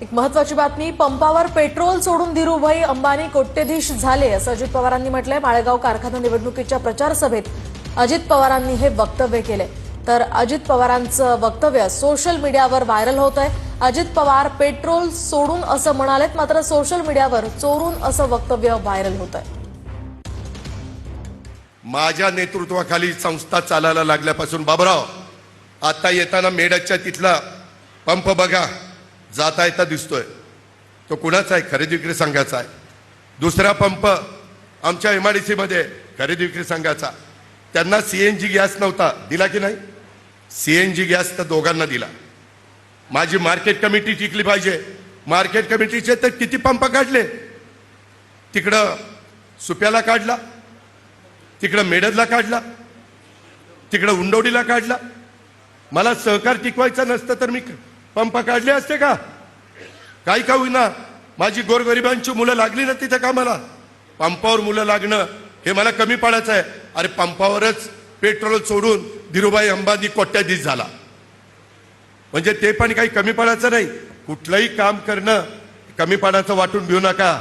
एक महत्वाची बातमी, पंपावर पेट्रोल सोडून धीरूभाई अंबानी कोट्यधीश झाले असं अजित पवारांनी म्हटलंय। माळेगाव कारखाना निवडणुकीच्या प्रचार सभेत अजित पवारांनी हे वक्तव्य केले। तर अजित पवारांचं वक्तव्य सोशल मीडियावर व्हायरल होत आहे। अजित पवार पेट्रोल सोडून असं म्हणालेत, मात्र सोशल मीडियावर चोरून असं वक्तव्य व्हायरल होत आहे। माझ्या नेतृत्वाखाली संस्था चालायला लागल्यापासून बाबराव, आता येताना मेडकच्या तिथला पंप बघा, जाता येता दिसतोय, तो कुणाचा आहे? खरेदी विक्री संघाचा आहे। दुसरा पंप आमच्या एमआयडीसी मध्ये खरेदी विक्री संघाचा, त्यांना सीएनजी गॅस नव्हता, दिला की नाही? सीएनजी गॅस तर दोघांना दिला। माझी मार्केट कमिटी टिकली पाहिजे। मार्केट कमिटीचे तर किती पंप काढले, तिकडं सुप्याला काढला, तिकडं मेडदला काढला, तिकडं उंडवडीला काढला। मला सहकार टिकवायचा नसतं तर मी पंप काढले असते का? काही का होईना माझी गोरगरिबांची मुलं लागली ना तिथे कामाला। पंपावर मुलं लागणं हे मला कमी पडायचं आहे। अरे पंपावरच पेट्रोल सोडून धीरूभाई अंबानी कोट्याधीश झाला, म्हणजे ते पण काही कमी पडायचं नाही। कुठलंही काम करणं कमी पडायचं वाटून घेऊ नका।